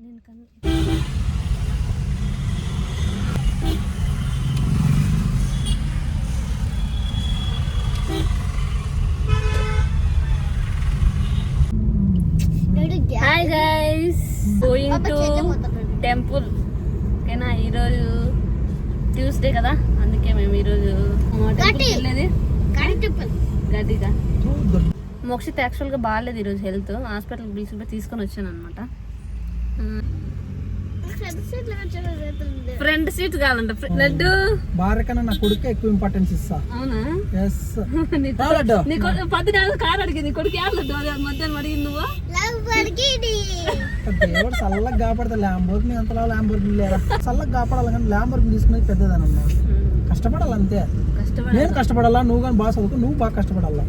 నేను కన్నా hi guys, going to temple. ఓకేనా, ఈరోజు ట్యూస్డే కదా, అందుకే మేము ఈరోజు వెళ్ళేది గడ్డిగా. మోక్షిత్ యాక్చువల్గా బాగాలేదు ఈరోజు, హెల్త్ హాస్పిటల్కి తీసుకొని వచ్చాను అనమాట. ఫ్రంట్ సీట్ కావాలంట లడ్డు. భార్యకన్నా నా కొడుకు ఎక్కువ ఇంపార్టెన్స్ ఇస్తా. అవునా? పద్దు కారు అడిగింది కొడుకు మధ్యాహ్నం అడిగింది నువ్వు. ఎవరు చల్లగా కాపాడతా, ల్యాంబోర్గిని అంతలా ల్యాంబోర్గిని లేదా చల్లగా కాపాడాలి, కానీ ల్యాంబోర్గిని తీసుకునేది పెద్దదనమ్మా. కష్టపడాలి అంతే. నేను కష్టపడాలా, నువ్వు కానీ బాగా చదువుకో, నువ్వు బాగా కష్టపడాలా,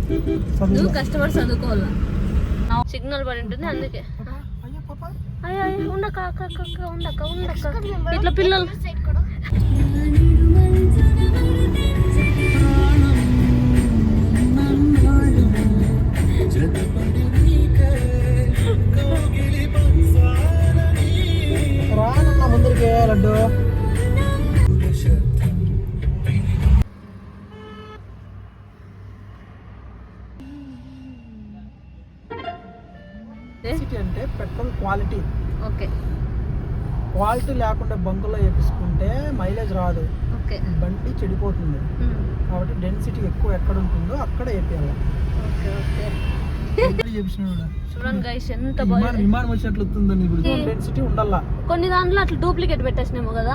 నువ్వు కష్టపడి చదువుకోవాలా. సిగ్నల్ పడి ఉంటుంది అందుకే. ఉండక్క ఇట్లా పిల్లలు రానన్న ముందరికి లడ్డు. అంటే పెట్రోల్ క్వాలిటీ. ఓకే, క్వాలిటీ లేకుండా బంకులో వేపించుకుంటే మైలేజ్ రాదు, బండి చెడిపోతుంది. కాబట్టి డెన్సిటీ ఎక్కువ ఎక్కడ ఉంటుందో అక్కడ వేపియాలి. విమానం వచ్చినట్లు డెన్సిటీ ఉండాలా. కొన్ని దాంట్లో అట్లా డూప్లికేట్ పెట్టేసినాము కదా,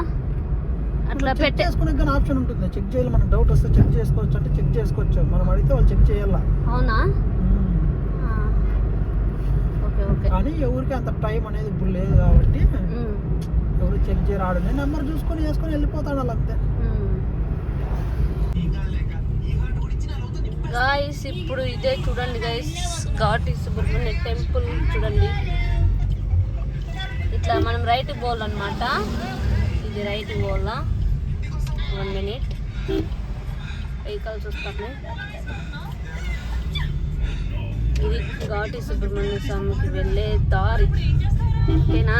అట్లా పెట్టేసుకునే ఆప్షన్ ఉంటుంది. చెక్ చేయాలి, మనకు డౌట్ వస్తే చెక్ చేసుకోవచ్చు అంటే చెక్ చేసుకోవచ్చు. మనం అడిగితే వాళ్ళు చెక్ చేయాలా. అవునా? కానీ ఎవరికి అంత టైం అనేది ఇప్పుడు లేదు కాబట్టి ఎవరు చెక్ చేయరాడు. నెంబర్ చూసుకొని వేసుకొని వెళ్ళిపోతాడు వాళ్ళు అంతే. గైస్ ఇప్పుడు ఇదే చూడండి గైస్, ఘాటి సుబ్రహ్మణ్య టెంపుల్ చూడండి. ఇట్లా మనం రైట్ పోవాలన్నమాట. ఇది రైట్ పోవాలా. 1 minute వెహికల్స్ వస్తాయి. ఇది ఘాటి సుబ్రహ్మణ్య స్వామికి వెళ్ళే దారి. ఓకేనా?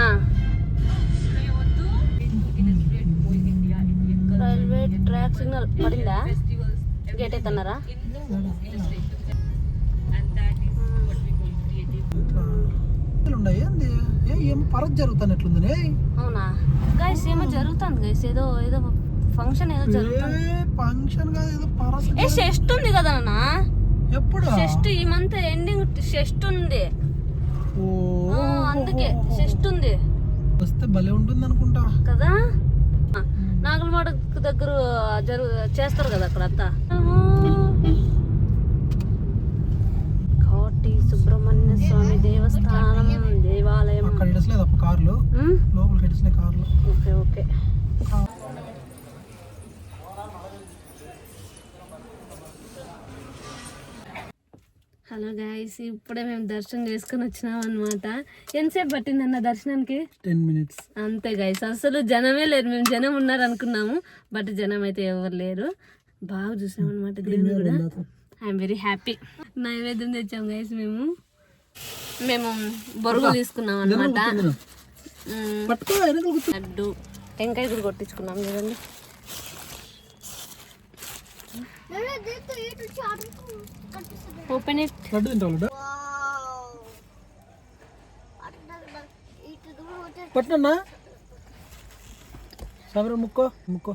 రైల్వే ట్రాక్ సిగ్నల్ పడిందా? గేట్ అవుతున్నారా? అవునా గైస్, ఏమో జరుగుతుంది గైస్, ఏదో ఫంక్షన్ ఏదో జరుగుతుంది. షెస్ట్ ఉంది కదా నాన్న, ఎప్పుడు షెస్ట్ ఈ మంత్ ఎండింగ్ షెస్ట్ ఉంది. అందుకే షెస్ట్ ఉంది. వస్తే భలే ఉంటుంది అనుకుంటా కదా. నాగలమాడ దగ్గర చేస్తారు కదా అక్కడ అంతా. ఘాటి సుబ్రహ్మణ్య స్వామి దేవస్థానం దేవాలయం. Okay okay. హలో గాయస్, ఇప్పుడే మేము దర్శనం చేసుకుని వచ్చినాం అనమాట. ఎంతసేపు పట్టిందన్న దర్శనానికి? 10 minutes అంతే గాయస్, అసలు జనమే లేరు. మేము జనం ఉన్నారు అనుకున్నాము, బట్ జనం అయితే ఎవరు లేరు. బాగా చూసాం అనమాట దేవుడు కూడా. I'm very happy. నైవేద్యం తెచ్చాం గైస్. మేము బొరుగులు తీసుకున్నాం అనమాట. లడ్డు టెంకాయ కూడా కొట్టించుకున్నాం చూడండి. Open it. పట్టనా సబర ముక్కో ముక్కో.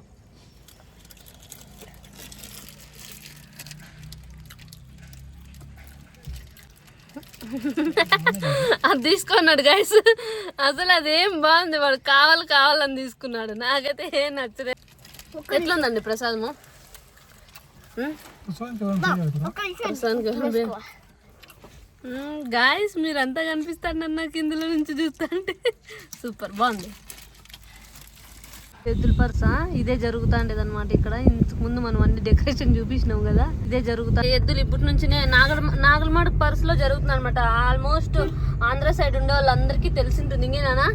అది తీసుకున్నాడు గైస్. అసలు అదేం బాగుంది, వాడు కావాలని తీసుకున్నాడు. నాకైతే ఏం నచ్చలేదు. ఎట్లుందండి ప్రసాదము? గాయస్ మీరంతా కనిపిస్తాడు నాకు ఇందులో నుంచి చూస్తుంటే. సూపర్ బాగుంది. ఎద్దుల పర్స ఇదే జరుగుతుండేది అనమాట ఇక్కడ. ఇంతకు ముందు మనం అన్ని డెకరేషన్ చూపించినాం కదా, ఇదే జరుగుతా. ఎద్దులు ఇప్పటి నుంచి నాగలమాడ పర్స్ లో జరుగుతుంది అనమాట. ఆల్మోస్ట్ ఆంధ్ర సైడ్ ఉండే వాళ్ళందరికీ తెలిసింటుంది. ఇంకేనా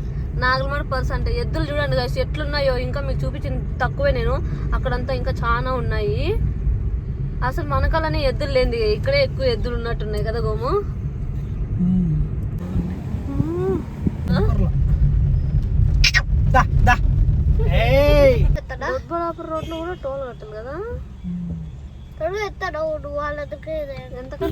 నాగలమాడ పర్స్ అంటే. ఎద్దులు చూడండి గాయస్ ఎట్లున్నాయో, ఇంకా మీకు చూపించింది తక్కువే నేను, అక్కడంతా ఇంకా చాలా ఉన్నాయి. అసలు మనకాలనే ఎద్దులు లేని, ఇక్కడే ఎక్కువ ఎద్దులు ఉన్నట్టున్నాయి కదా గోము. దా దా ఏయ్ దొడ్బడాపురం రోడ్లో కూడా టోల్ కట్టాలి కదా. ఎత్తాడు వాళ్ళ దగ్గర ఎంతకంటే